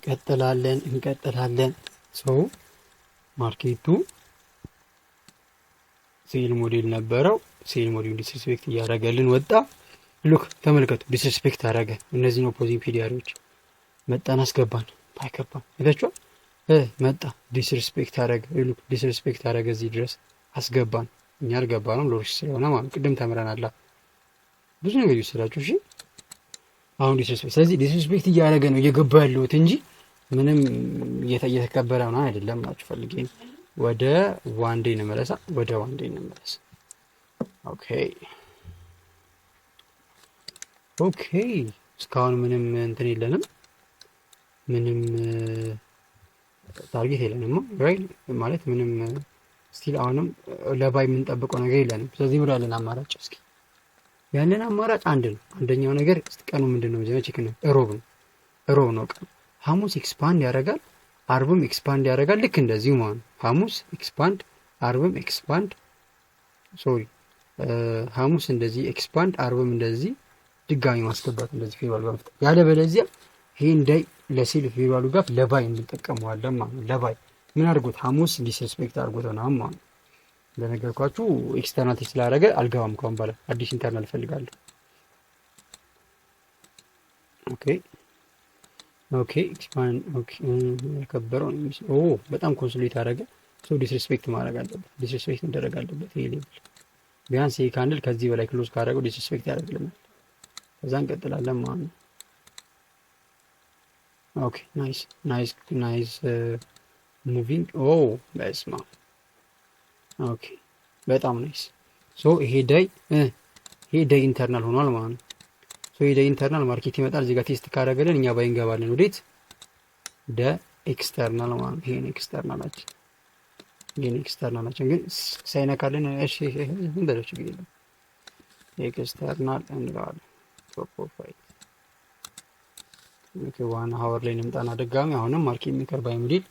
እንቀጥላለን። ሰው ማርኬቱ ሴል ሞዴል ነበረው። ሴል ሞዴል ዲስሪስፔክት እያደረገልን ወጣ። ሉክ ተመልከቱ፣ ዲስሪስፔክት አደረገ። እነዚህ ነው ኦፖዚንግ ፒዲአሮች። መጣን አስገባን ባይከባን አይታችኋል። መጣ ዲስሪስፔክት አደረገ። ሉክ ዲስሪስፔክት አደረገ እዚህ ድረስ አስገባን። እኛ አልገባንም ሎሪስ ስለሆነ ማለት ቅድም ተምረናል። ብዙ ነገር ይወስዳችሁ። እሺ አሁን ዲስሪስፔክት፣ ስለዚህ ዲስሪስፔክት እያደረገ ነው እየገባ ያለሁት እንጂ ምንም እየተከበረ ነው አይደለም ናችሁ ፈልጌ ወደ ዋን ዴይ እንመለሳ። ኦኬ እስካሁን ምንም እንትን የለንም፣ ምንም ታርጌት የለንም ራይት ማለት ምንም ስቲል አሁንም ለባይ የምንጠብቀው ነገር የለንም። ስለዚህ ምን ያለን አማራጭ እስኪ ያንን አማራጭ አንድ ነው። አንደኛው ነገር ቀኑ ምንድነው? መጀመሪያ ቼክ ነው። ሮብ ነው ቀኑ። ሐሙስ ኤክስፓንድ ያደርጋል፣ አርብም ኤክስፓንድ ያደርጋል። ልክ እንደዚህ ማለት ሐሙስ ኤክስፓንድ፣ አርብም ኤክስፓንድ፣ ሐሙስ እንደዚህ ኤክስፓንድ፣ አርብም እንደዚህ ድጋሚ ማስገባት እንደዚህ ፌቫሉ ጋር መፍጠር። ያለ በለዚያ ይሄ እንዳይ ለሴል ፌቫሉ ጋር ለባይ እንጠቀመዋለን ማለት ነው። ለባይ ምን አድርጎት ሐሙስ ዲስሪስፔክት አድርጎት ነው ማለት ነው። እንደነገርኳችሁ ኤክስተርናል ቴስት ስላደረገ አልገባም። ካሁን በኋላ አዲስ ኢንተርናል እፈልጋለሁ። ኦኬ ኤክስፓንድ ያከበረው በጣም ኮንሶሊዴት አደረገ። ዲስሪስፔክት ማድረግ አለበት፣ ዲስሪስፔክት መደረግ አለበት። ይሄ ሌብል ቢያንስ ይሄ ካንድል ከዚህ በላይ ክሎዝ ካደረገው ዲስሪስፔክት ያደርግልናል። ከዛ እንቀጥላለን ማለት ነው። ኦኬ ናይስ ሙቪንግ በስማ ኦኬ በጣም ናይስ። ይሄ ዳይ ኢንተርናል ሆኗል ማለት ነው። ይሄ ዳይ ኢንተርናል ማርኬት ይመጣል እዚህ ጋር ቴስት ካደረገልን እኛ ባይ እንገባለን። ወዴት ኤክስተርናል ማለት ይሄ ኤክስተርናላችን ግን ሳይነካልን እሺ ምን በለች ችግር የለም። ኤክስተርናል እንለዋለን። ቶፕ ፋይት ዋና ሀወር ላይ እንምጣና ድጋሚ አሁንም ማርኬት ሜከር ባይ ሞዴል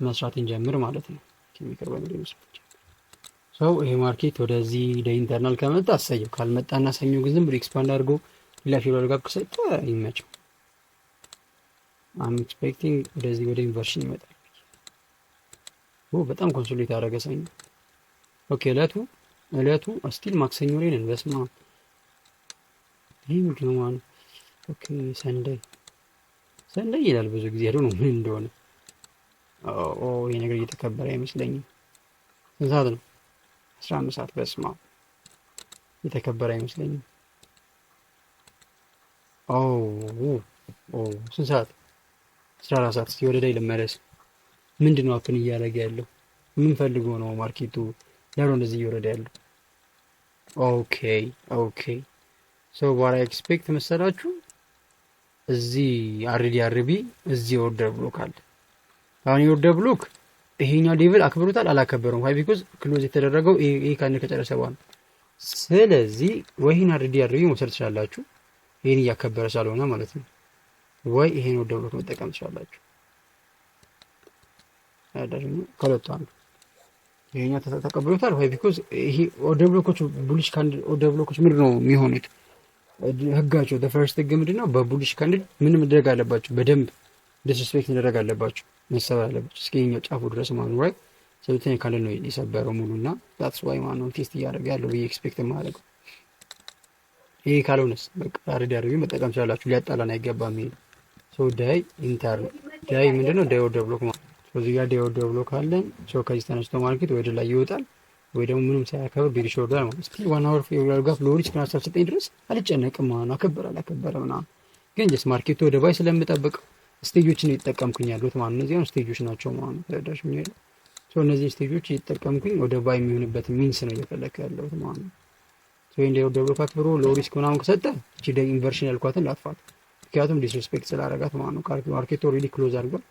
መስራት እንጀምር ማለት ነው። ሜከር ባይ ሞዴል መስራት ይሄ ማርኬት ወደዚህ ኢንተርናል ከመጣ አሳየው፣ ካልመጣና ሰኞ ግን ዝም ብሎ ኤክስፓንድ አድርጎ ሌላ ፌቨር ጋር ከሰጠ ይመቸው። አም ኤክስፔክቲንግ ወደ ኢንቨርሽን ይመጣል። በጣም ኮንሶሊዴት አደረገ ሰኞ። ኦኬ እለቱ ስቲል ማክሰኞ ላይ ነን። በስማ ይሄ ምንድን ነው ማለት ኦኬ ሰንደይ ይላል ብዙ ጊዜ አይደል ነው ምን እንደሆነ። ይሄ ነገር እየተከበረ አይመስለኝም። ስንት ሰዓት ነው? 11 ሰዓት። በስማ እየተከበረ አይመስለኝም። ስንት ሰዓት? 14 ሰዓት። እስኪ ወደ ላይ ልመለስ። ምንድነው አፕን እያደረገ ያለው? ምን ፈልጎ ነው ማርኬቱ ያለው እንደዚህ እየወረደ ያለው? ኦኬ ዋራ ኤክስፔክት መሰላችሁ እዚህ አርቢ እዚህ ኦርደር ብሎክ አለ። አሁን የኦርደር ብሎክ ይሄኛው ሌቭል አክብሮታል አላከበረውም? ዋይ ቢኮዝ ክሎዝ የተደረገው ይሄ ካንድ ከጨረሰ በኋላ። ስለዚህ ወይን አርቢ መውሰድ ትችላላችሁ፣ ይሄን እያከበረ ሳልሆነ ማለት ነው። ወይ ይሄን ኦርደር ብሎክ መጠቀም ትችላላችሁ። አይደለም ከሁለቱ አንዱ ይሄኛው ተቀብሎታል። ዋይ ቢኮዝ ይሄ ኦርደር ብሎኮች ቡሊሽ ካንድ ኦርደር ብሎኮች ምንድን ነው የሚሆኑት? ህጋቸው ፈርስት ህግ ምንድን ነው? በቡሊሽ ካንድል ምን መደረግ አለባቸው? በደንብ ዲስሪስፔክት መደረግ አለባቸው፣ መሰበር አለባቸው እስከኛው ጫፉ ድረስ ማለት ነው። ራይት ስለዚህ ካንድል ነው የሰበረው ሙሉና ዳትስ ዋይ ማለት ነው ቴስት እያደረገ ያለው ብዬ ኤክስፔክት ማድረግ። ይሄ ካልሆነስ በቃ አርቢ መጠቀም ትችላላችሁ፣ ሊያጣላን አይገባም። ይሄ ዳይ ዳይ ምንድነው? ዳይ ኦርደር ብሎክ ማለት ነው። እዚህ ጋር ዳይ ኦርደር ብሎክ አለን። ከዚህ ተነስቶ ማርኬት ወደ ላይ ይወጣል ወይ ደግሞ ምንም ሳያከብር ቢሪሽ ወርዷል ማለት ነው። ስቲል ዋን አወር ፌቨር ጋር ሎሪስ ከናሳ 9 ድረስ አልጨነቅም ማለት ነው። አከበረ ምናምን ግን ጀስት ማርኬቱ ወደ ባይ ስለምጠብቅ ስቴጆችን እየተጠቀምኩኝ ያሉት ማለት ነው። እነዚህ ስቴጆች ናቸው ማለት ነው። ተረዳሽ ምን ይላል? እነዚህ ስቴጆች እየተጠቀምኩኝ ወደ ባይ የሚሆንበት ሚንስ ነው እየፈለክ ያለሁት ማለት ነው። እንደ ወደ ብሎክ አክብሮ ሎሪስ ምናምን ከሰጠ እቺ ደ ኢንቨርሽን ያልኳትን ላጥፋት፣ ምክንያቱም ዲስሪስፔክት ስላደረጋት ማለት ነው። ማርኬቱ ኦልሬዲ ክሎዝ አድርጓል።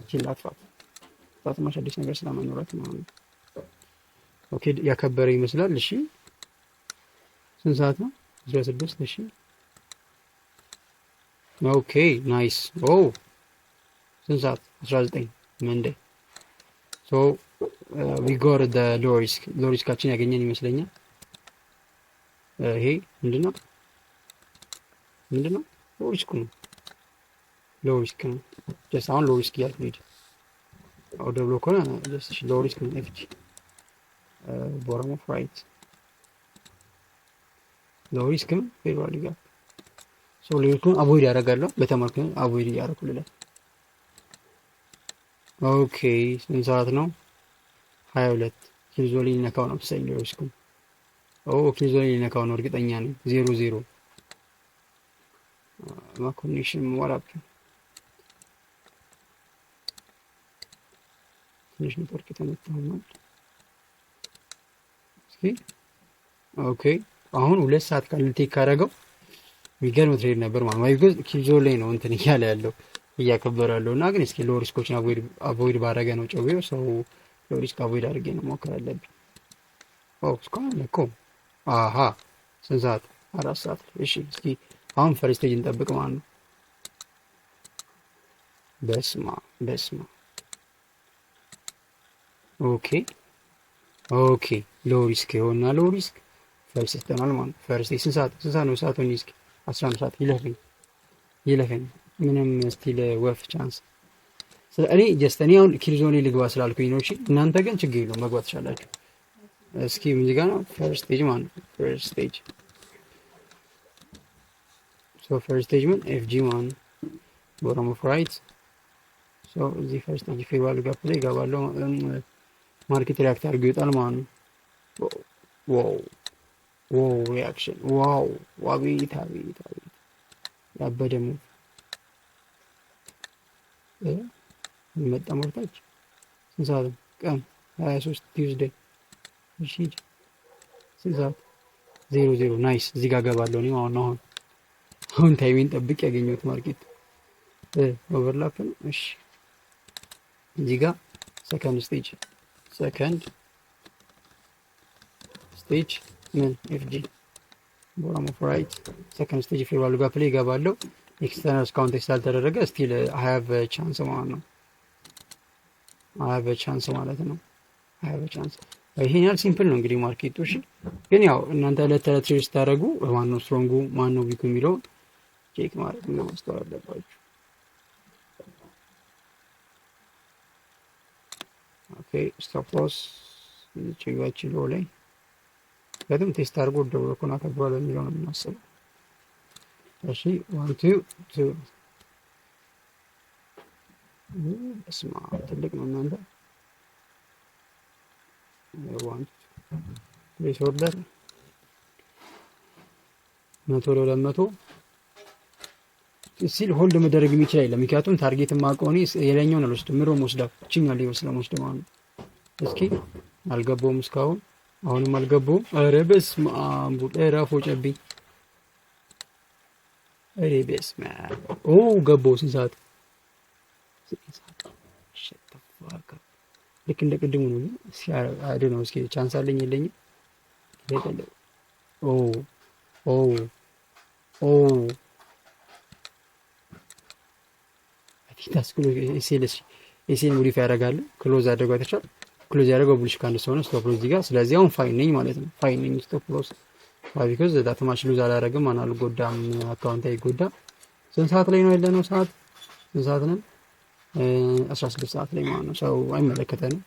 እቺ ላጥፋት ታጥማሽ አዲስ ነገር ስለማይኖራት ማለት ነው። ኦኬ ያከበረ ይመስላል። እሺ ስንት ሰዓት ነው? 16 እሺ ኦኬ ናይስ። ስንት ሰዓት? 19 መንዴ። ዊ ጎት ዘ ሎሪስ ካችን ያገኘን ይመስለኛል። ይሄ ምንድነው? ሎሪስ ነው ሎው ሪስክ ነው። ጀስት አሁን ሎው ሪስክ እያልኩ ሄድ ኦደ ብሎ ከሆነ ጀስት ሎው ሪስክ ነው። ኤፍጂ ቦረም ኦፍ ራይት ሎው ሪስክ ነው። ፌር ቫልዩ ጋፕ ሶ ሌሎቹን አቮይድ ያደርጋለሁ። በተማርኩ አቮይድ እያደረኩ ልለ ኦኬ ስንት ሰዓት ነው? 22 ኪልዞሊ ሊነካው ነው መሰለኝ ሎው ሪስኩ። ኪልዞሊ ሊነካው ነው እርግጠኛ ነኝ። 0-0 ኮኔክሽን ዋራፕ ትንሽ ኔትወርክ የተመታው ነው። እስኪ ኦኬ አሁን 2 ሰዓት ካልቴክ ካደረገው የሚገርም ትሬድ ነበር ማለት ነው። ቢኮዝ ኪልዞሊ ላይ ነው እንትን እያለ ያለው እያከበረ ያለው እና ግን እስኪ ሎው ሪስኮችን አቮይድ ባደረገ ነው ጨውዬው ሰው ሎው ሪስክ አቮይድ አድርጌ ነው ሞከር አለብኝ። እስካሁን እኮ አሃ ስንት ሰዓት? 4 ሰዓት። እሺ እስኪ አሁን ፈርስት ስቴጅ እንጠብቅ ማለት ነው። በስማ ኦኬ ሎው ሪስክ ይሆንና ሎው ሪስክ ፈርስት ይተናል ማለት ነው። ፈርስት ስንት ሰዓት ነው? ሰዓቱን እስኪ 11 ሰዓት ይለፈኝ ምንም ስቲል ወፍ ቻንስ እኔ ጀስት እኔ አሁን ኪልዞኔ ልግባ ስላልኩኝ ነው። እሺ እናንተ ግን ችግር የለውም መግባት ትችላላችሁ። እስኪ ሙዚቃ ነው ፈርስት ስቴጅ ማለት ነው። ፈርስት ስቴጅ ፈርስት ስቴጅ ምን ኤፍጂ ማለት ነው። ቦረም ኦፍ ራይት እዚህ ፈርስት ስቴጅ ፌር ቫልዩ ጋፕ ላይ ይገባለሁ። ማርኬት ሪያክት አድርጎ ይወጣል ማለት ነው። ዋው ሪያክሽን ዋው አቤት ያበደ ሙቭ መጣ ሞርታች ስንት ሰዓት ነው? ቀን 23 ቲውዝዴይ። እሺ ስንት ሰዓት? 0-0 ናይስ። እዚህ ጋር ገባለሁ እኔ አሁን ታይሚን ጠብቅ ያገኘሁት ማርኬት ኦቨርላፕ ነው። እሺ እዚህ ጋር ሰከንድ ስቴጅ ምን ኤፍጂ ቦረም ኦፍ ራይት ሰከንድ ስቴጅ ፌር ቫልዩ ጋፕ ላይ ይገባለሁ። ኤክስተርናል ካውንቴክስት ስላልተደረገ ስቲል አይ ሃቭ ቻንስ ማለት ነው። ይሄን ያህል ሲምፕል ነው እንግዲህ ማርኬቱ። እሺ ግን ያው እናንተ ዕለት ተዕለት ትሬድ ስታደርጉ ማነው ስትሮንጉ ማነው ዊኩ የሚለውን ቼክ ማድረግ ነው ማስተዋል አለባችሁ። ኦኬ ስቶፕ ሎስ ችግባችን ሎ ላይ በደምብ ቴስት አድርጎ ደውሎ ኮና ተብሏል የሚለው ነው የምናስበው። እሺ 1 2 እስማ ትልቅ ነው እናንተ 1 ፕሌስ ኦርደር 100 ሲል ሆልድ መደረግ የሚችል አይደለም። ምክንያቱም ታርጌት ማቆኒ የለኛውን አልወስድም ምሮ ወስዳው እቺኛው ላይ ስለምወስድ ማለት ነው። እስኪ አልገባውም እስካሁን አሁንም አልገባውም። ኧረ በስመ አብ ቡጤራፎ ጨብኝ በስመ አብ ገባው ስንት ሰዓት ልክ እንደ ቅድሙ ነው። ሲያደ ነው እስኪ ቻንስ አለኝ የለኝም ለቀለ ታስክሎ ኤሲኤል ሞዲፋይ ያደርጋል። ክሎዝ አድርጓ ተቻለ ክሎዝ ያደርገው ቡሊሽ ካንድ ስለሆነ ስቶፕ ሎስ እዚህ ጋር። ስለዚህ አሁን ፋይን ነኝ ማለት ነው። ፋይን ነኝ ስቶፕ ሎስ ቢኮዝ ዳት ማች ሉዝ አላደረግም ማን አልጎዳም። አካውንት አይጎዳም። ስንት ሰዓት ላይ ነው ያለነው? ስንት ሰዓት ነው? 16 ሰዓት ላይ ማለት ነው። ሰው አይመለከተንም።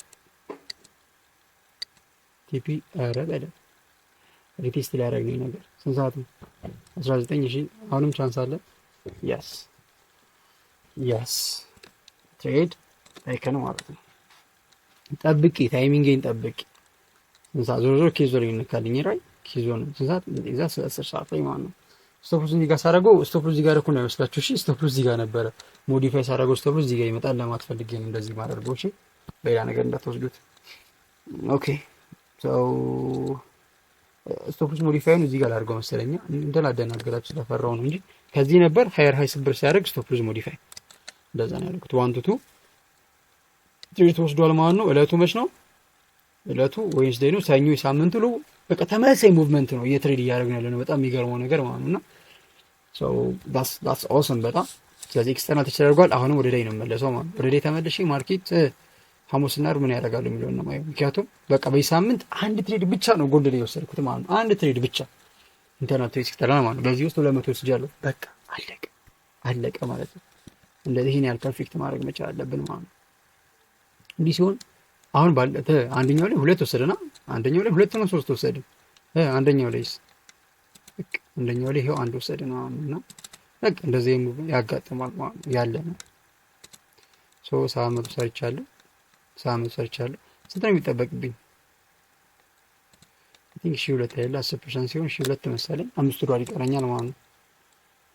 ቲፒ አረበለ ሪቴስት ላይ ያደረግነው ነገር ስንት ሰዓት ነው? 19 እሺ አሁንም ቻንስ አለ። ያስ ትሬድ አይከን ማለት ነው። ጠብቂ ታይሚንግን ጠብቂ። ስንት ሰዓት ዞሮ ኬዞ ላይ እንካልኝ ራይ ኬዞ ነው ስንት ሰዓት? እዛ 10 ሰዓት ላይ ማለት ነው። ስቶፕ ሎስ እዚህ ጋር ሳደርገው ስቶፕ ሎስ እዚህ ጋር እኮ ነው ያስላችሁ። እሺ ስቶፕ ሎስ እዚህ ጋር ነበረ ሞዲፋይ ሳደርገው ስቶፕ ሎስ እዚህ ጋር ይመጣል ለማትፈልግ ነው እንደዚህ ማደርገው። እሺ ሌላ ነገር እንዳትወስዱት። ኦኬ ሶ ስቶፕ ሎስ ሞዲፋይ ነው እዚህ ጋር አድርገው መሰለኝ እንደላደናገራችሁ ስለፈራው ነው እንጂ ከዚህ ነበር ሃየር ሃይ ስብር ሲያደርግ ስቶፕ ሎስ ሞዲፋይ እንደዛ ነው ያልኩት። 1 2 ትሬድ ወስዷል ማለት ነው። እለቱ መች ነው? እለቱ ዌድnesday ነው። ሰኞ ሳምንቱ ነው። በቃ ተመሳሳይ ሙቭመንት ነው እየትሬድ እያደረግን ያለነው። በጣም የሚገርመው ነገር ማለት ነውና ሶ that's awesome በጣም። ስለዚህ ኤክስተርናል ተደርጓል። አሁንም ወደ ላይ ነው መለሰው ማለት ነው። ወደ ላይ ተመለሽ ማርኬት ሐሙስና ዓርብ ምን ያደርጋሉ የሚለውን ነው ማለት። ምክንያቱም በቃ በዚህ ሳምንት አንድ ትሬድ ብቻ ነው ጎልድ ላይ የወሰድኩት ማለት ነው። አንድ ትሬድ ብቻ ኢንተርናል ኤክስተርናል ማለት ነው። በዚህ ውስጥ 200 ወስጃለሁ። በቃ አለቀ ማለት ነው። እንደዚህ ይሄን ያህል ፐርፌክት ማድረግ መቻል አለብን ማለት ነው። እንዲህ ሲሆን አሁን ባለ አንደኛው ላይ 2 ወሰደና አንደኛው ላይ 2 ነው 3 ወሰድን። አንደኛው ላይስ አንደኛው ላይ ይሄው 1 ወሰድን ማለት ነው። በቃ እንደዚህ ያጋጥማል ማለት ነው ያለ ነው። ሳመቱ ሰርቻለሁ። ስንት ነው የሚጠበቅብኝ? አይ ቲንክ 2 ያለ 10% ሲሆን 2 መሰለኝ። $5 ይቀረኛል ማለት ነው።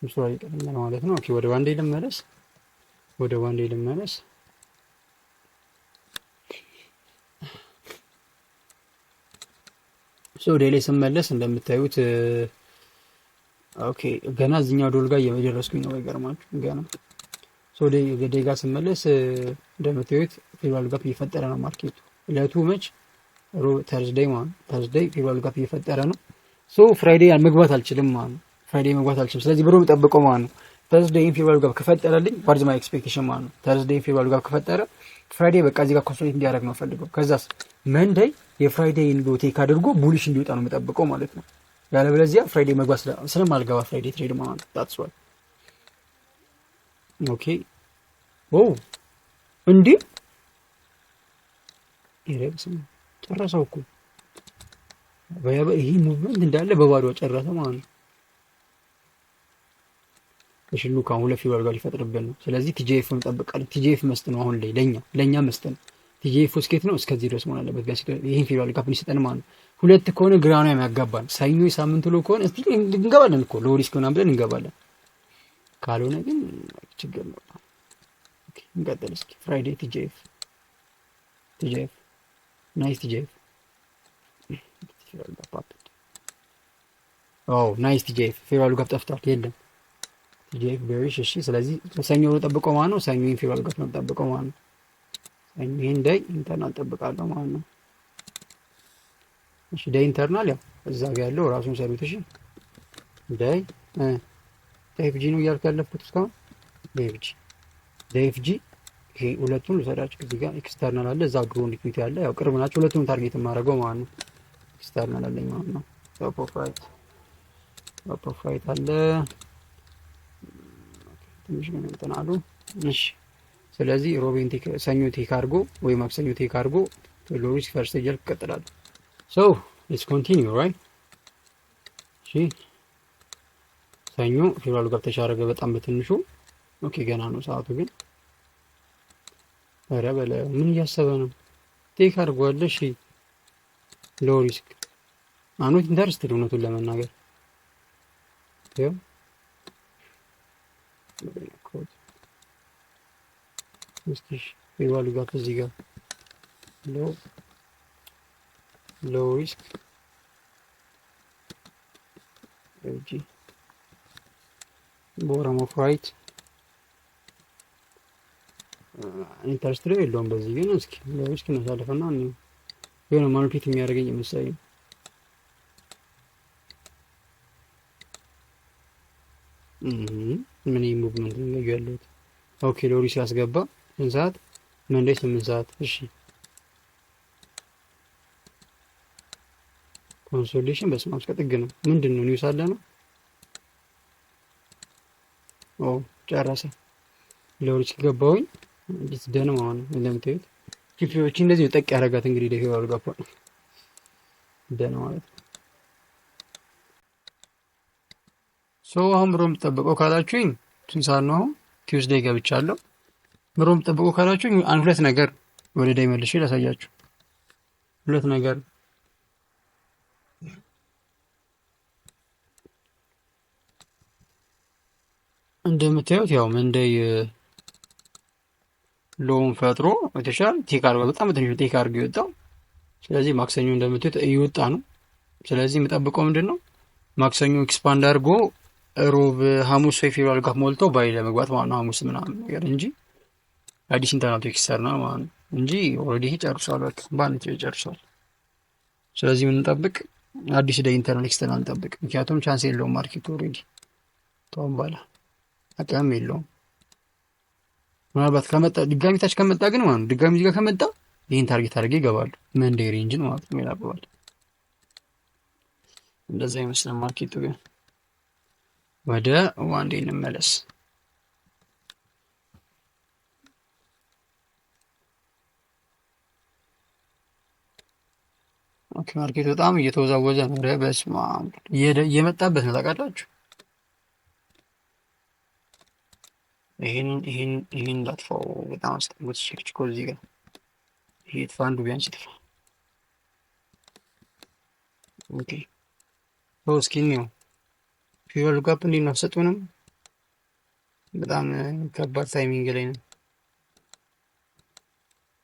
$5 ይቀረኛል ማለት ነው። ኦኬ ወደ ባንዴ ልመለስ። ወደ ላይ ስመለስ እንደምታዩት ኦኬ ገና እዚህኛው ዶል ጋር እየደረስኩኝ ነው። ይገርማችሁ ገና ወደ ገዴ ጋር ስመለስ እንደምታዩት ፌቨራል ጋፕ እየፈጠረ ነው ማርኬቱ። እለቱ መች ተርዝዴይ ማለት ተርዝዴይ ፌቨራል ጋፕ እየፈጠረ ነው። ፍራይዴይ መግባት አልችልም ማለት ነው። ስለዚህ ብሩ ጠብቀው ማለት ነው። ተርዝዴይን ፌቨራል ጋፕ ከፈጠረልኝ ዋትስ ማይ ኤክስፔክቴሽን ማለት ነው። ተርዝዴይን ፌቨራል ጋፕ ከፈጠረ ፍራይዴይ በቃ እዚህ ጋር ኮንሶሊዴት እንዲያደርግ ነው ፈልገው። ከዛስ መንዴይ የፍራይዴይን ቴክ አድርጎ ቡሊሽ እንዲወጣ ነው የምጠብቀው ማለት ነው። ያለበለዚያ ፍራይዴይ መግባት ስለማልገባ ፍራይዴይ ትሬድ ማለት ታትስ ዋይ ኦኬ እንዴ ይረብስም ጨረሰው እኮ ይሄ ሙቭመንት እንዳለ በባዶ ጨረሰ ማለት ነው። እሺ ሉካ አሁን ለፊቨራል ጋር ሊፈጥርብን ነው። ስለዚህ ቲጂኤፍ እንጠብቃለን። ቲጂኤፍ መስጥ ነው አሁን ላይ ለኛ መስጥ ነው። ቲጂኤፍ ስኬት ነው እስከዚህ ድረስ መሆን አለበት። ቢያንስ ይሄን ፌቨራል ጋፕ ሊሰጠን ማለት ነው። 2 ከሆነ ግራና የሚያጋባን ሰኞ ሳምንት ሎ ከሆነ እስቲ እንገባለን እኮ ሎሪስክ ምናምን ብለን እንገባለን። ካልሆነ ግን ችግር ነው። ኦኬ እንቀጥል እስኪ። ፍራይዴይ ቲጂኤፍ ናይስ ቲጂኤፍ ናይስ ቲጂኤፍ ፌቨራል ጋፕ ጠፍቷል። የለም ቲጂኤፍ ቤሪሽ። እሺ ስለዚህ ሰኞ ነው ጠብቀው ማለት ነው። ሰኞ ይሄን ፌቨራል ጋፕ ነው ጠብቀው ማለት ነው። ሰኞ ይሄን ዳይ ኢንተርናል ጠብቃለሁ ማለት ነው። እሺ ዳይ ኢንተርናል ያው እዛ ጋር ያለው ራሱን ሰሩት። እሺ ዳይ ኤፍጂ ነው እያልኩ ያለፍኩት እስካሁን ኤፍጂ ይሄ ሁለቱን ልሰራችሁ። እዚህ ጋር ኤክስተርናል አለ፣ እዛ ግሮንድ ኢኩዊቲ አለ። ያው ቅርብ ናቸው ሁለቱን ታርጌት የማደርገው ማለት ነው። ኤክስተርናል አለኝ ማለት ነው። ቶፕ ኦፍ ራይት አለ ትንሽ ነው እንትን አሉ። እሺ ስለዚህ ሮቢን ሰኞ ቴክ አድርጎ ወይ ማክሰኞ ቴክ አድርጎ ሎሪስ ፈርስት እያልኩ እቀጥላለሁ። ሌትስ ኮንቲኒው ራይት። እሺ ሰኞ ፌቨራል ጋር ተሻረገ በጣም በትንሹ። ኦኬ ገና ነው ሰዓቱ ግን። ኧረ በለ ምን እያሰበ ነው? ቴክ አድርጓል። እሺ ሎው ሪስክ አኖት ኢንተረስትድ እውነቱን ለመናገር ያው እስኪ ፌቨራል ጋር እዚህ ጋር ሎው ሪስክ ኤጂ ቦረም ኦፍ ራይት ኢንተረስት ላይ የለውም። በዚህ ግን እስኪ ለውስኪ እናሳልፈና ነው የሆነ ማርኬት የሚያደርገኝ መሰለኝ። ምን ሙቭመንት ነው ያለው? ኦኬ ሎሪስ ያስገባ 8 ሰዓት መንዴ 8 ሰዓት። እሺ ኮንሶሌሽን በስማም እስከ ጥግ ነው። ምንድነው ኒውስ አለ ነው? ጨረሰ ሎሪስ ገባውኝ እንዴት ደህና ማለት ነው። እንደምታዩት ጂፒዎች እንደዚህ ጠቅ ያደርጋት እንግዲህ ለፌቨራል ጋፕ ደህና ማለት ነው። አሁን ብሮም ተጠብቀው ካላችሁኝ ስንት ሰዓት ነው? አሁን ቲውስዴይ ገብቻለሁ። ብሮም ተጠብቀው ካላችሁኝ ሁለት ነገር ወደ ዳይ መልሼ ላሳያችሁ። ሁለት ነገር እንደምታዩት ያው መንደይ ሎውን ፈጥሮ የተሻለ ቴክ አድርጎ በጣም ትንሽ ቴክ አድርጎ ይወጣው። ስለዚህ ማክሰኞ እንደምታዩት እየወጣ ነው። ስለዚህ የምጠብቀው ምንድነው ማክሰኞ ኤክስፓንድ አድርጎ ሮብ ሐሙስ ወይ ፌቨራል ጋፕ ሞልቶ ባይ ለመግባት ማለት ነው። ሐሙስ ምናምን ነገር እንጂ አዲስ ኢንተርናል ኤክስተርናል ማለት ነው እንጂ ኦልሬዲ ጨርሷል። በቃ ባንቺ ጨርሷል። ስለዚህ ምን እንጠብቅ? አዲስ ደ ኢንተርናል ኤክስተርናል እንጠብቅ። ምክንያቱም ቻንስ የለውም ማርኬቱ ኦልሬዲ ተወንባላ አቅም የለውም። ምናልባት ከመጣ ድጋሚ ታች ከመጣ ግን ማለት ነው ድጋሚ እዚህ ጋር ከመጣ ይሄን ታርጌት አድርጌ ይገባሉ። መንዴይ ሬንጅን ማለት ነው ይላባል። እንደዛ ይመስላል ማርኬቱ። ግን ወደ ዋንዴ እንመለስ። ኦኬ ማርኬት በጣም እየተወዛወዘ ነው። ኧረ በስመ አብ እየመጣበት ነው ታውቃላችሁ። ይህን ላጥፋው። በጣም አስጠንጎት ችኮ እዚህ ጋር ይሄ ጥፋ፣ አንዱ ቢያንስ ይጥፋ። ኦኬ እስኪ ነው ፊቨር ጋፕ እንዴት ነው አትሰጡንም? በጣም ከባድ ታይሚንግ ላይ ነው።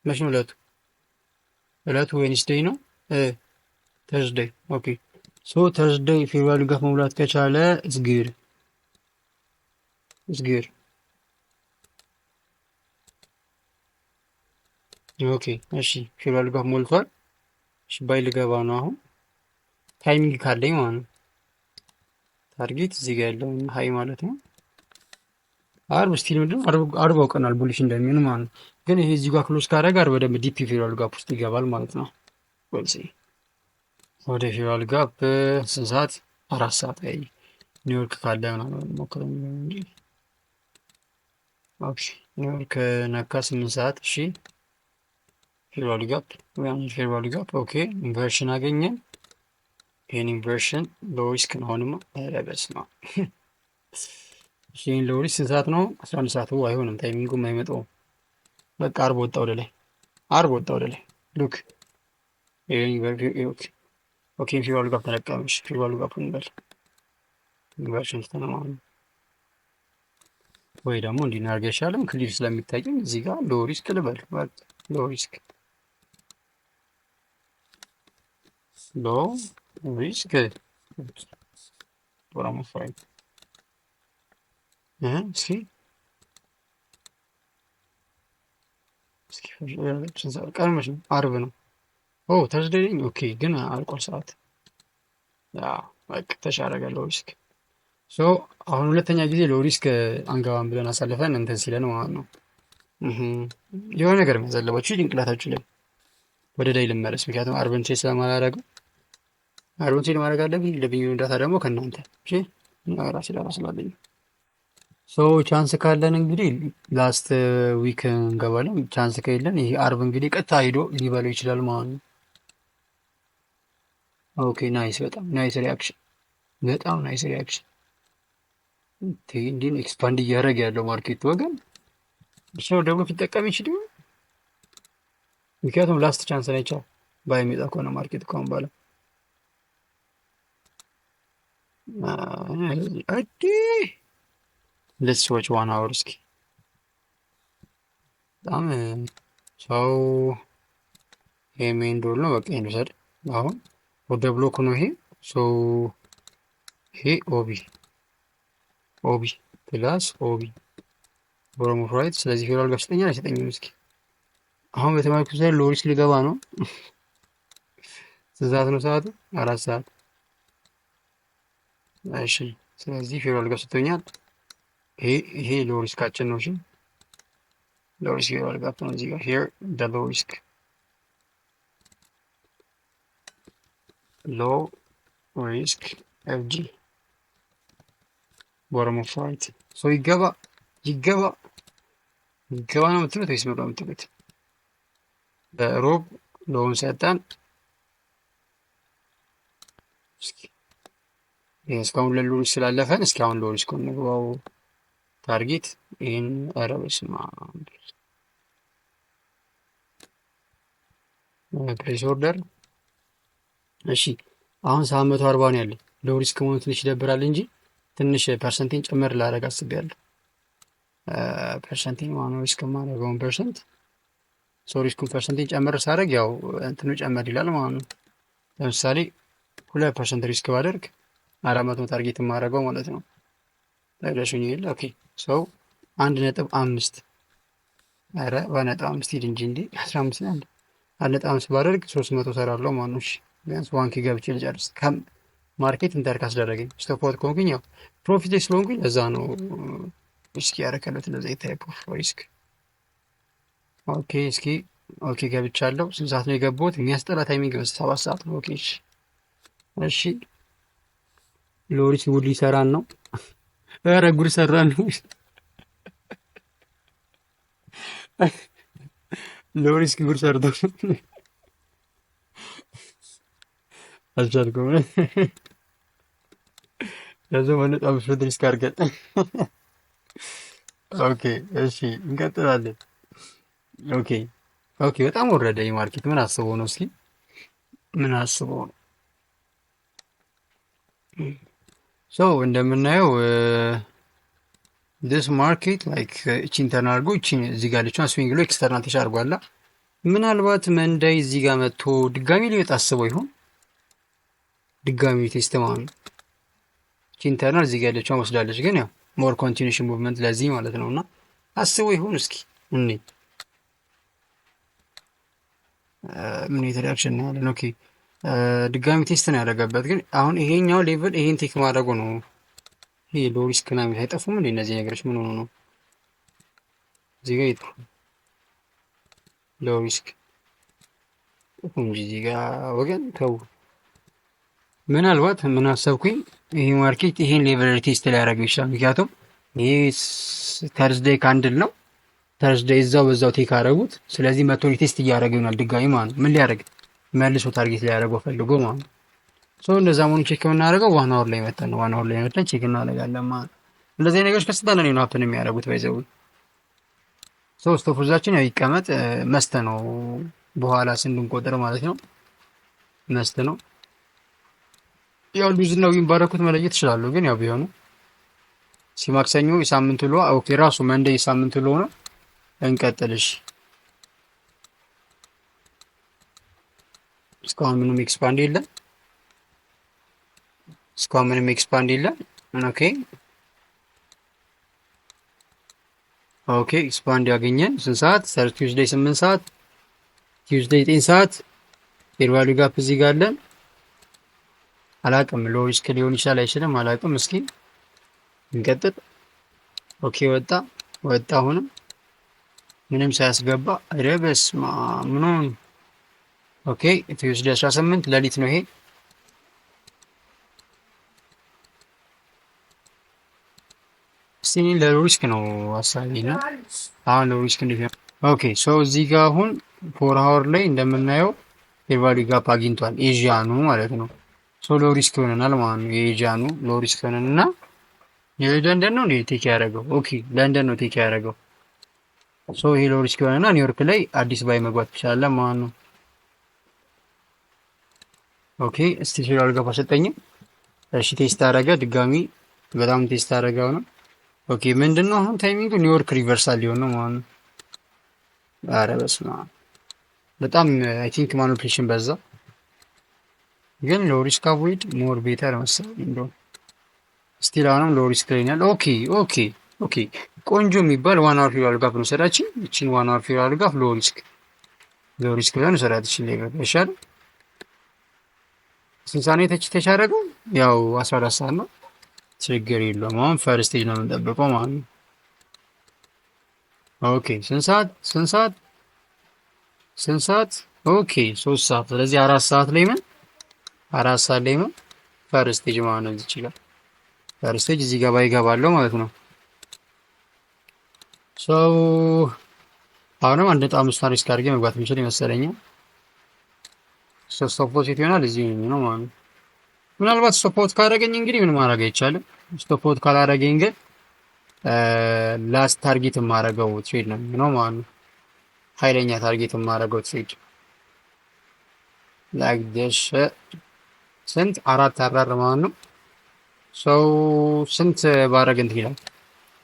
መች ነው እለቱ? እለቱ ዌንስዴይ ነው። ተርስደይ። ኦኬ ሶ ተርስደይ ፌቨር ጋፕ መሙላት ከቻለ እስግር ኦኬ እሺ ፌቨር ጋፕ ሞልቷል። እሺ ባይ ልገባ ነው አሁን ታይሚንግ ካለኝ ማለት ነው። ታርጌት እዚህ ጋር ያለውን ሀይ ማለት ነው። አርብ ስቲል ምንድን ነው አርብ አውቀናል ቡሊሽ እንደሚሆን ማለት ነው። ግን ይሄ እዚህ ጋር ክሎዝ ካደረገ አርብ በደንብ ዲፒ ፌቨር ጋፕ ውስጥ ይገባል ማለት ነው። ወልሲ ወደ ፌቨር ጋፕ ስንት ሰዓት? 4 ሰዓት ላይ ኒውዮርክ ካለ ምናምን ሞክረው እንጂ ኦኬ ኒውዮርክ ነካ 8 ሰዓት። እሺ ፌቨር ጋፕ ወይም ፌቨር ጋፕ ኦኬ ኢንቨርሽን አገኘን። ይሄን ኢንቨርሽን ሎሪስክ ነው። አሁንማ ኧረ በስመ አብ ይሄን ሎሪስክ ስንት ሰዓት ነው? 11 ሰዓት። አይሆንም ታይሚንጉም አይመጣውም። በቃ አርብ ወጣ ወደ ላይ፣ አርብ ወጣ ወደ ላይ። ሉክ ኦኬ ፌቨር ጋፕ ተለቀመሽ። ፌቨር ጋፕ እንበል ኢንቨርሽን ተነማም ወይ ደግሞ እንዲናርገ ይሻለም ክሊር ስለሚታየኝ እዚህ ጋር ሎሪስክ ልበል። በቃ ሎሪስክ ሎ ሪስክ ወራሙ ፍራይ ቀን መች ነው? አርብ ነው። ተርስዴይ ነኝ። ኦኬ ግን አልቋል ሰዓት። በቃ ተሻረገ ሎሪስክ። አሁን ሁለተኛ ጊዜ ሎሪስክ አንገባም ብለን አሳልፈን እንትን ሲለን ማለት ነው። የሆነ ነገር የሚያዘለባችሁ ጭንቅላታችሁ ላይ ወደ ላይ ልመለስ። ምክንያቱም አርብን ቼክ ስለማላደርገው አርብን ቼክ ማድረግ አለብኝ። ለብኝ እርዳታ ደግሞ ከእናንተ ራሴ ስላለኝ ቻንስ ካለን እንግዲህ ላስት ዊክ እንገባለን። ቻንስ ከሌለን ይሄ አርብ እንግዲህ ቀጥታ ሄዶ ሊበለው ይችላል ማለት ነው። ኦኬ ናይስ፣ በጣም ናይስ ሪያክሽን፣ በጣም ናይስ ሪያክሽን። እንዲህ ኤክስፓንድ እያደረገ ያለው ማርኬት ወገን ሰው ደግሞ ሊጠቀም ይችል። ምክንያቱም ላስት ቻንስ ላይ ቻው ባይመጣ ከሆነ ማርኬት ከሆነ በኋላ ሌትስ ዎች 1 አወር እስኪ በጣም ሰው የሜን ዶል ነው። በቃ ይሄን ውሰድ። አሁን ወደ ብሎክ ነው ይሄ። ይሄ ኦቢ ፕላስ ኦቢ ቦሮሞ ራይት። ስለዚህ ፌቨር ጋር ሰጠኛል አይሰጠኝም? እስኪ አሁን በተማሪኩ ላይ ሎሪስ ሊገባ ነው። ስንት ሰዓት ነው ሰዓቱ? 4 ሰዓት። እሺ ስለዚህ ፌቨር ጋር ሰጠኛል። ይሄ ሎሪስካችን ነው። እሺ ሎሪስክ ፌቨር ጋር ነው እዚህ ጋር ሂር ደ ሎሪስክ ሎ ሪስክ ኤፍጂ ቦረም ኦፍ ራይት። ይገባ ነው የምትሉት ወይስ መባ የምትሉት? በሮብ ሎውን ሰጠን። እስካሁን ለሎሪስ ስላለፈን እስኪ አሁን ሎሪስ ኮን ንግባው። ታርጌት ይህን ረበስ ፕሌስ ኦርደር። እሺ አሁን 740 ነው ያለኝ። ሎሪስክ መሆኑ ትንሽ ይደብራል እንጂ ትንሽ ፐርሰንቴን ጨመር ላደርግ አስቤያለሁ። ፐርሰንቴን ማነው ሪስክ የማደርገውን ፐርሰንት ሪስኩን ፐርሰንቴን ጨመር ሳደርግ ያው እንትኑ ጨመር ይላል ማለት ነው። ለምሳሌ 2% ሪስክ ባደርግ 400 ታርጌት የማደርገው ማለት ነው። ታይላሽኝ ይል ኦኬ 1.5 ኧረ 1.5 ሂድ እንጂ 15 ነው 1.5 ባደርግ 300 ሰራለሁ ማለት ነው። እሺ ቢያንስ ዋንኪ ገብቼ ልጨርስ። ማርኬት ኢንተር ካስደረገኝ ስቶፕ ከሆንኩኝ ያው ፕሮፊት ስለሆንኩኝ ለዛ ነው ሪስክ ያደረከለት ለዛ ታይፕ ኦፍ ሪስክ። ኦኬ እስኪ ገብቻለሁ። 6 ሰዓት ነው የገባሁት። የሚያስጠላ ታይሚንግ ነው 7 ሰዓት ነው። ኦኬ እሺ ሎሪስ ጉድ ሊሰራን ነው። ኧረ ጉድ ሰራን ነው። ሎሪስ ጉድ ሰርቶ አልቻልኩም። ለዚህ መነጥ 5 ብር ሪስክ አድርገን ኦኬ እሺ እንቀጥላለን። ኦኬ ኦኬ በጣም ወረደ። የማርኬት ምን አስበው ነው? እስኪ ምን አስበው ነው? ሰው እንደምናየው ዲስ ማርኬት ላይክ እቺን ተርን አድርጎ እቺን እዚህ ጋር ያለችውን ስዊንግ ብሎ ኤክስተርናል ተሽ አድርጓላ። ምናልባት መንዳይ እዚህ ጋር መጥቶ ድጋሚ ሊወጣ አስበው ይሆን? ድጋሚ ቴስት ማለት እቺን ተርናል እዚህ ጋር ያለችውን ወስዳለች። ግን ያው ሞር ኮንቲኒዩሽን ሙቭመንት ለዚህ ማለት ነውና አስበው ይሆን? እስኪ እኔ ምን የተሪያክሽን ነው ያለን? ኦኬ ድጋሚ ቴስት ነው ያደረገበት። ግን አሁን ይሄኛው ሌቭል ይሄን ቴክ ማድረጉ ነው። ይሄ ሎ ሪስክ ና አይጠፉም እንዴ እነዚህ ነገሮች? ምን ሆኖ ነው እዚህ ጋር ይጥሩ? ሎ ሪስክ እንጂ እዚህ ጋር ወገን ተው። ምናልባት ምን አሰብኩኝ፣ ይሄ ማርኬት ይሄን ሌቭል ቴስት ሊያደርገው ይችላል። ምክንያቱም ይሄ ተርስዴይ ካንድል ነው። ተርስዴይ እዛው በዛው ቴክ አደረጉት። ስለዚህ መቶ ቴስት እያደረገ ይሆናል ድጋሚ ማለት ነው። ምን ሊያደርግ መልሶ ታርጌት ሊያደርገው ፈልጎ ማለት ነው። ሶ እንደዛ መሆኑን ቼክ የምናደርገው ዋና ወር ላይ መተን ነው። ዋና ወር ላይ መተን ቼክ እናደርጋለን ማለት ነው። እንደዚህ ነገሮች ከስልጣን ነው ሀፕን የሚያደርጉት ባይዘው። ሶ ስቶፕዛችን ያው ይቀመጥ መስተ ነው በኋላ ስንቆጥር ማለት ነው። መስተ ነው ያው ሉዝ ነው ዊንባረኩት መለየት ይችላሉ። ግን ያው ቢሆኑ ሲማክሰኞ የሳምንቱ ሎ ኦኬ ራሱ መንዴ የሳምንቱ ሎ ነው። እንቀጥልሽ እስካሁን ምንም ኤክስፓንድ የለም። እስካሁን ምንም ኤክስፓንድ የለም። ኦኬ ኦኬ ኤክስፓንድ ያገኘን ስንት ሰዓት? ቲውዝዴይ 8 ሰዓት፣ ቲውዝዴይ 9 ሰዓት። ፌርቫሉ ጋፕ እዚህ ጋር አለን። አላቅም ሎ ሪስክ ሊሆን ይችላል አይችልም አላቅም። እስኪ እንቀጥል። ኦኬ ወጣ ወጣ። አሁንም ምንም ሳያስገባ ረበስ ምን ሆነ? ኦኬ ቲውዝዴይ 18 ሌሊት ነው ይሄ። ሲኒ ለሪስክ ነው አሳቢና አሁን ለሪስክ እንዴት ነው? ኦኬ ሶ እዚህ ጋር አሁን ፎር አወር ላይ እንደምናየው ፌርቫሉ ጋፕ አግኝቷል። ኤዥያኑ ማለት ነው። ሶ ሎ ሪስክ ሆነናል ማለት ነው። የኤዥያኑ ሎ ሪስክ ሆነንና የለንደን ነው ቴክ ያደረገው። ኦኬ ለንደን ነው ቴክ ያደረገው። ሶ ይሄ ሎ ሪስክ ሆነና ኒውዮርክ ላይ አዲስ ባይ መግባት ይችላል ማለት ነው። ኦኬ እስቲ ፌርቫሉ ጋፕ አሰጠኝም። እሺ ቴስት አደረገ ድጋሚ በጣም ቴስት አደረገው ነው። ኦኬ ምንድነው አሁን ታይሚንጉ? ኒውዮርክ ሪቨርሳል ሊሆን ነው ማለት ነው። ኧረ በስመ አብ በጣም አይ ቲንክ ማኒፑሌሽን በዛ። ግን ሎ ሪስክ አቮይድ ሞር ቤተር መሰለኝ እንደው ስቲል አሁንም ሎ ሪስክ ላይ ነው። ኦኬ ኦኬ ኦኬ ቆንጆ የሚባል ዋን አወር ፌርቫሉ ጋፕ ነው ሰዳችን። እቺን ዋን አወር ፌርቫሉ ጋፕ ሎ ሪስክ ላይ ነው ሰዳችን ሌቨል ይሻል። ስንት ሰዓት ነው ተቻረገው? ያው 14 ሰዓት ነው። ችግር የለውም። አሁን ፈርስት ስቴጅ ነው የምንጠብቀው ማለት ነው። ኦኬ ስንት ሰዓት? ኦኬ 3 ሰዓት። ስለዚህ 4 ሰዓት ላይ ምን 4 ሰዓት ላይ ምን ፈርስት ስቴጅ ማለት ነው። እዚህ ጋር ፈርስት ስቴጅ እዚህ ጋር ባይገባለው ማለት ነው። ሶ አሁንም 1.5 ሪስክ አድርጌ መግባት የሚችል ይመስለኛል። ስቶፕ ይሆናል እዚህ ነው ማለት ነው። ምናልባት ስቶፕ ካደረገኝ እንግዲህ ምን ማድረግ አይቻልም። ስቶፕ ካላደረገኝ ግን ላስት ታርጌት የማደርገው ትሬድ ነው ማለት ነው። ኃይለኛ ታርጌት የማደርገው ትሬድ ላይክ ዲስ ስንት 4 አራር ማለት ነው። ሰው ስንት ባደረግ እንትን ይላል?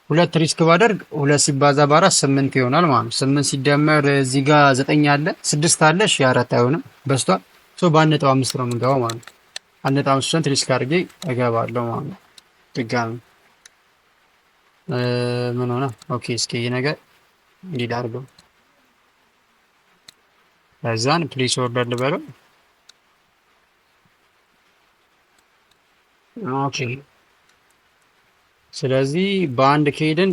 2 ሪስክ ባደርግ 2 ሲባዛ በ4 8 ይሆናል ማለት ነው። 8 ሲደመር እዚህ ጋር 9 አለ 6 አለ 4 አይሆንም በስቷል። ሶ በ1.5 ነው የምንገባው ማለት ነው። 1.5% ሪስክ አድርጌ እገባለሁ ማለት ነው። ድጋሚ ምን ሆነ? ኦኬ እስኪ ይሄ ነገር እንዲህ አድርገው ከዛን ፕሊስ ኦርደር ልበለው። ኦኬ ስለዚህ በአንድ ከሄድን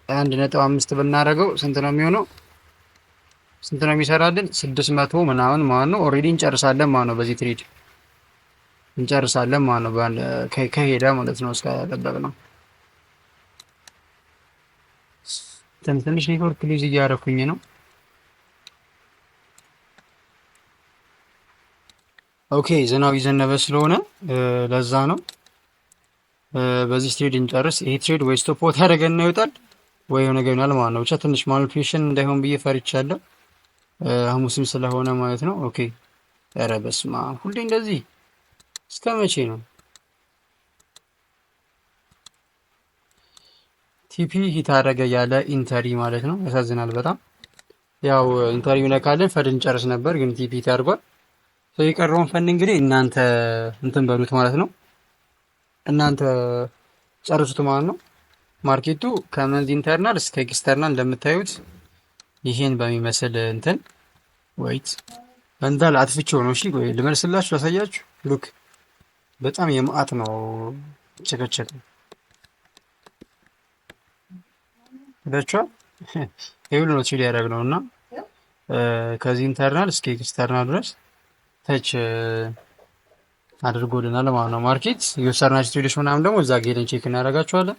1.5 ብናደርገው ስንት ነው የሚሆነው? ስንት ነው የሚሰራልን? 600 ምናምን ማለት ነው። ኦልሬዲ እንጨርሳለን ማለት ነው። በዚህ ትሬድ እንጨርሳለን ማለት ነው። ከሄደ ማለት ነው። እስካጠበቅ ነው። ትንሽ ኔትወርክ ሊዝ እያደረኩኝ ነው። ኦኬ ዝናብ እየዘነበ ስለሆነ ለዛ ነው። በዚህ ትሬድ እንጨርስ። ይሄ ትሬድ ወይ ስቶፕ ኦት ያደረገና ይወጣል ወይ የሆነ ነገር ይሆናል ማለት ነው። ብቻ ትንሽ ማኒፑሌሽን እንዳይሆን ብዬ ፈርቻለሁ። ሐሙስም ስለሆነ ማለት ነው። ኦኬ ኧረ በስመ አብ ሁሌ እንደዚህ እስከ መቼ ነው? ቲፒ ሂት አደረገ ያለ ኢንተሪ ማለት ነው። ያሳዝናል በጣም ያው ኢንተሪው ነካለን ፈድ እንጨርስ ነበር ግን ቲፒ ሂት አድርጓል። የቀረውን ፈንድ እንግዲህ እናንተ እንትን በሉት ማለት ነው። እናንተ ጨርሱት ማለት ነው። ማርኬቱ ከመንዝ ኢንተርናል እስከ ኤክስተርናል እንደምታዩት ይሄን በሚመስል እንትን ወይት እንዳል አጥፍቼው ነው። እሺ ቆይ ልመልስላችሁ፣ ላሳያችሁ። ሉክ በጣም የማአት ነው ቸከቸክ በቻ ይሁሉ ነው ሲል ያደረግነው እና ከዚህ ኢንተርናል እስከ ኤክስተርናል ድረስ ተች አድርጎልናል ማለት ነው። ማርኬት የወሰድናቸው ትሬዶች ምናምን ደግሞ እዛ ሄደን ቼክ እናደርጋቸዋለን።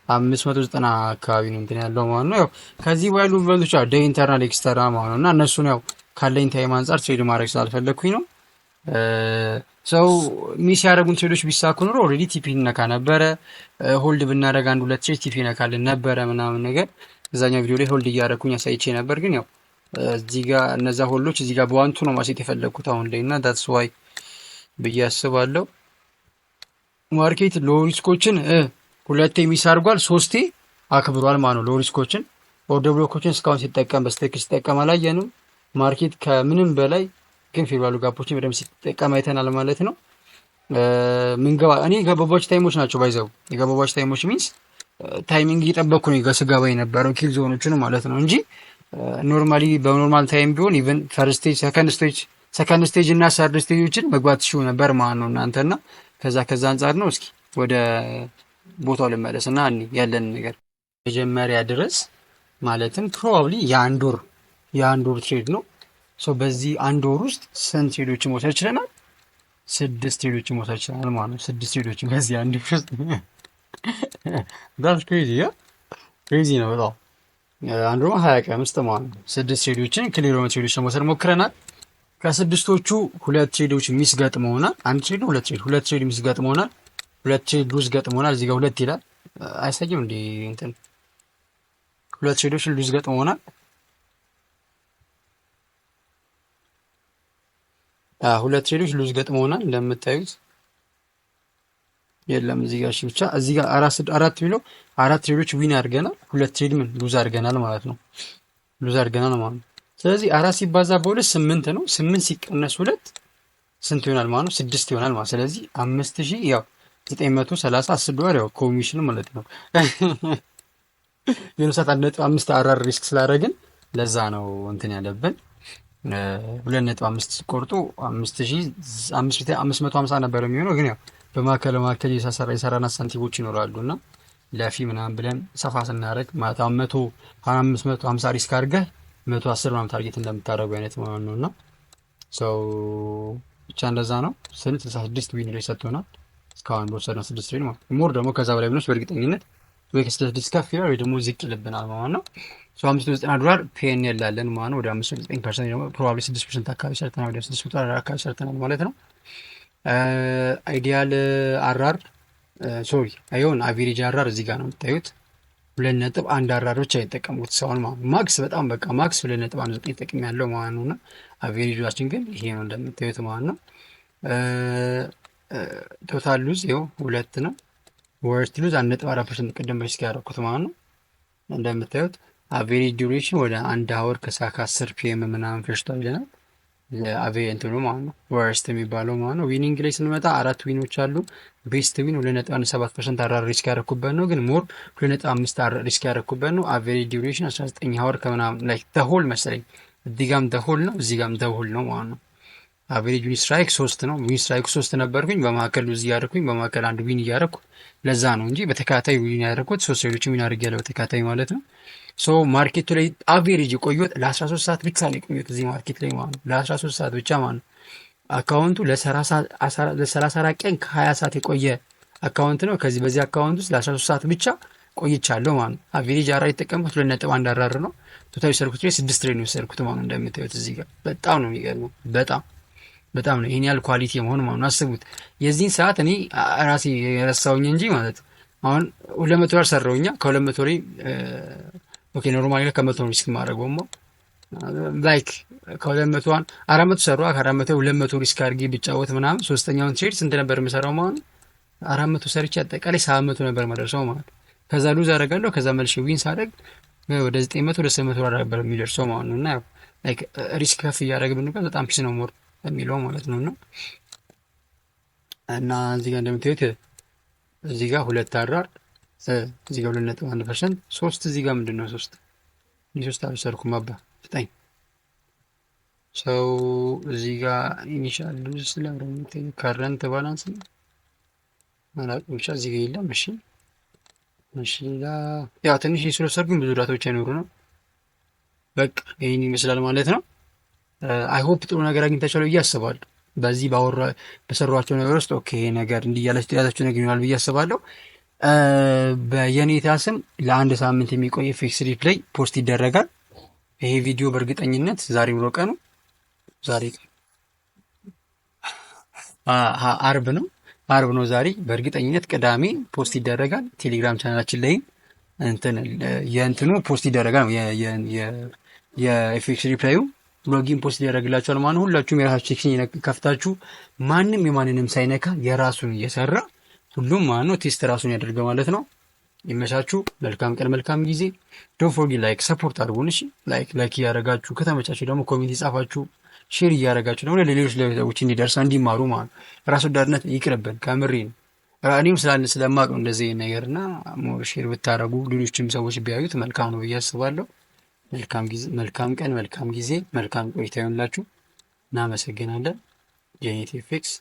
590 አካባቢ ነው እንትን ያለው ማለት ነው። ያው ከዚህ ባሉ ኢቨንቶች አሉ ዴይ ኢንተርናል ኤክስተርናል ማለት ነው እና እነሱን ያው ካለኝ ታይም አንጻር ትሬድ ማድረግ ስላልፈለግኩኝ ነው። ሰው ሚስ ያደረጉን ትሬዶች ቢሳኩ ኑሮ ኦልሬዲ ቲፒ ነካ ነበረ። ሆልድ ብናደረግ አንድ ሁለት ትሬድ ቲፒ ነካልን ነበረ ምናምን ነገር እዛኛው ቪዲዮ ላይ ሆልድ እያደረኩኝ አሳይቼ ነበር። ግን ያው እዚህ ጋር እነዛ ሆልዶች እዚህ ጋር በዋንቱ ነው ማሴት የፈለግኩት አሁን ላይ እና ዳትስ ዋይ ብዬ አስባለሁ። ማርኬት ሎ ሪስኮችን ሁለቴ ሚስ አድርጓል፣ ሶስቴ አክብሯል ማለት ነው። ሎ ሪስኮችን ኦርደር ብሎኮችን እስካሁን ሲጠቀም በስትክክል ሲጠቀም አላየንም። ማርኬት ከምንም በላይ ግን ፌር ቫልዩ ጋፖችን በደንብ ሲጠቀም አይተናል ማለት ነው። ምንገባ እኔ የገባባቸው ታይሞች ናቸው ባይዘው የገባባቸው ታይሞች ሚንስ ታይሚንግ እየጠበቅኩ ነው ስገባ የነበረው ኪል ዞኖችን ማለት ነው እንጂ ኖርማሊ በኖርማል ታይም ቢሆን ኢቨን ፈርስት ስቴጅ ሰከንድ ስቴጅ እና ሰርድ ስቴጆችን መግባት ትችሉ ነበር ማለት ነው እናንተና ከዛ አንጻር ነው። እስኪ ወደ ቦታው ልመለስ እና ያለን ነገር መጀመሪያ ድረስ ማለትም ፕሮባብሊ የአንድ ወር ትሬድ ነው። በዚህ አንድ ወር ውስጥ ስንት ትሬዶችን መውሰድ ችለናል? 6 ትሬዶችን መውሰድ ችለናል ማለት ነው። 6 ትሬዶችን በዚህ አንድ ወር ውስጥ ዳስ ክሬዚ ነው በጣም አንድ ወር 20 ቀን ውስጥ ማለት ነው 6 ትሬዶችን ክሊር የሆኑ ትሬዶችን መውሰድ ሞክረናል። ከስድስቶቹ 2 ትሬዶች ሚስ ገጥመውናል። አንድ ትሬድ ነው 2 ትሬድ ሚስ ገጥመውናል። 2 ትሬድ ሉዝ ገጥመውናል። እዚህ ጋር 2 ይላል አይሳይም እንዴ እንትን 2 ትሬዶች ሉዝ ገጥመውናል። 2 ትሬዶች ሉዝ ገጥመውናል እንደምታዩት የለም እዚህ ጋር ብቻ እዚህ ጋር አራት ቢሎ 4 ትሬዶች ዊን አድርገናል። 2 ትሬድ ምን ሉዝ አድርገናል ማለት ነው። ስለዚህ 4 ሲባዛ በ2 8 ነው። 8 ሲቀነስ 2 ስንት ይሆናል ማለት ነው? 6 ይሆናል ማለት። ስለዚህ 5000 ያው 930 $10 ያው ኮሚሽን ማለት ነው። የነሳት 1.5 አራር ሪስክ ስላደረግን ለዛ ነው እንትን ያለብን 2.5 ሲቆርጡ 5550 ነበር የሚሆነው። ግን ያው በማከለ የሰራና ሳንቲሞች ይኖራሉና ለፊ ምናምን ብለን ሰፋ ስናደርግ ማለት 550 ሪስክ አድርገህ 110 ምናምን ታርጌት እንደምታደርጉ አይነት ማለት ነው። እና ብቻ እንደዛ ነው። 66 ዊን ላይ ሰጥቶናል እስካሁን በወሰድነው 6 ዊን ማለት ሞር ደግሞ ከዛ በላይ ብኖች በእርግጠኝነት ወይ ከ66 ከፍ ይላል ወይ ደግሞ ዝቅ ይልብናል ማለት ነው። $590 ፔን ያላለን ማለት ነው። ወደ 5.9% ደግሞ ፕሮባብሊ 6% አካባቢ ሰርተናል። ወደ 6% አካባቢ ሰርተናል ማለት ነው። አይዲያል አራር ሶሪ አይሆን አቬሬጅ አራር እዚህ ጋር ነው የምታዩት 2.1 አራር ብቻ የተጠቀሙት ሰውን ማለት ነው። ማክስ በጣም በቃ ማክስ 2.19 ጠቅም ያለው ማለት ነውና አቬሬጃችን ግን ይሄ ነው እንደምታዩት ማለት ነው። ቶታል ሉዝ ይኸው 2 ነው። ወርስት ሉዝ 1.4% ቅድም በፊት ያደረኩት ማለት ነው። እንደምታዩት አቬሬጅ ዱሬሽን ወደ 1 አወር ከ10 ፒኤም ምናምን ፈጅቷል ይለናል። እንትኑ ማለት ነው ወርስት የሚባለው ማለት ነው። ዊኒንግ ላይ ስንመጣ 4 ዊኖች አሉ። ቤስት ዊን 2.7% አራር ሪስክ ያደረኩበት ነው። ግን ሞር 2.5 አራር ሪስክ ያደረኩበት ነው። አቬሬጅ ዱሬሽን 19 አወር ከምናምን ላይክ ተሆል መሰለኝ እዚህ ጋም ተሆል ነው እዚህ ጋም ተሆል ነው ማለት ነው። አቬሬጅ ዊን ስትራይክ 3 ነው። ዊን ስትራይክ 3 ነበርኩኝ በማከል ሉዝ እያደረኩኝ በማከል አንድ ዊን እያደረኩ ለዛ ነው እንጂ በተካታይ ዊን ያደረኩት 3 ሌሎች ዊን አድርጌያለሁ በተካታይ ማለት ነው። ማርኬቱ ላይ አቬሬጅ የቆየሁት ለ13 ሰዓት ብቻ ነው የቆየሁት እዚህ ማርኬት ላይ ማለት ነው። ለ13 ሰዓት ብቻ ማለት ነው። አካውንቱ ለ34 ቀን ከ20 ሰዓት የቆየ አካውንት ነው። በዚህ አካውንት ውስጥ ለ13 ሰዓት ብቻ ቆይቻለሁ ማለት ነው። አቬሬጅ አራር የተጠቀምኩት 2.1 አራር ነው። ቶታል የሰርኩት ላይ 6 ትሬድ ነው የሰርኩት ማለት ነው። እንደምታዩት እዚህ ጋር በጣም ነው የሚገርመው በጣም በጣም ነው ይሄን ያህል ኳሊቲ መሆን ማለት ነው። አስቡት የዚህን ሰዓት እኔ ራሴ የረሳውኝ እንጂ ማለት አሁን 200 ሰራውኛ ከ200 ላይ ኦኬ ኖርማሊ ከ100 ነው ሪስክ ማድረገውማ ላይክ ከ200 400 ሰራ ከ400 200 ሪስክ አድርጌ ብጫወት ምናምን ሶስተኛውን ትሬድ ስንት ነበር የምሰራው ማለት 400 ሰርቼ አጠቃላይ 700 ነበር መደርሰው ማለት ከዛ ሉዝ አደርጋለሁ ከዛ መልሼ ዊን ሳደርግ ወደ 900 ወደ 800 ነበር የሚደርሰው ማለት ነው። እና ላይክ ሪስክ ከፍ እያደረግን ብንቀር በጣም ፒስ ነው ሞር የሚለው ማለት ነው። እና እዚህ ጋር እንደምታዩት እዚህ ጋር 2 አራር እዚህ ጋር 2.1% 3 እዚህ ጋር ምንድነው 3 3 አልሰርኩም አባ 9 ሰው እዚህ ጋር ኢኒሻል ሉዝ ስለምረምት ከረንት ባላንስ ነው ማለት ብቻ እዚህ ጋር የለም። እሺ ያው ትንሽ ስለሰርኩኝ ብዙ ዳታዎች አይኖሩ ነው። በቃ ይሄን ይመስላል ማለት ነው። አይ ሆፕ ጥሩ ነገር አግኝታችኋል ብዬ አስባለሁ። በዚህ በሰሯቸው ነገር ውስጥ ኦኬ ነገር እንዲያላችሁ ያላችሁ ነገር ይሆናል ብዬ አስባለሁ። በየኔታ ስም ለአንድ ሳምንት የሚቆይ ፊክስ ሪፕሌይ ፖስት ይደረጋል። ይሄ ቪዲዮ በእርግጠኝነት ዛሬ ብሎ ቀኑ ዛሬ አርብ ነው ዛሬ። በእርግጠኝነት ቅዳሜ ፖስት ይደረጋል። ቴሌግራም ቻናላችን ላይ የእንትኑ ፖስት ይደረጋል። የኤፍኤክስ ሪፕላዩ ሎጊን ፖስት ይደረግላችኋል ማለት ነው። ሁላችሁም የራሳችሁ ሴክሽን ከፍታችሁ ማንም የማንንም ሳይነካ የራሱን እየሰራ ሁሉም ማለት ነው ቴስት ራሱን ያደርገ ማለት ነው። ይመቻችሁ። መልካም ቀን፣ መልካም ጊዜ። ዶንት ፎርጌት ላይክ ሰፖርት አድርጉን። እሺ ላይክ እያደረጋችሁ ከተመቻችሁ ደግሞ ኮሜንት ይጻፋችሁ ሼር እያደረጋችሁ ደግሞ ለሌሎች ሰዎች እንዲደርስ እንዲማሩ ማለት ነው። ራስ ወዳድነት ይቅርብን። ከምሬ ነው። እኔም ስለማቅ ነው እንደዚህ ነገር እና ሞር ሼር ብታደርጉ ሌሎችም ሰዎች ቢያዩት መልካም ነው ብዬ አስባለሁ። መልካም ቀን፣ መልካም ጊዜ፣ መልካም ቆይታ ይሆንላችሁ። እናመሰግናለን። ጄኔት ኤፌክስ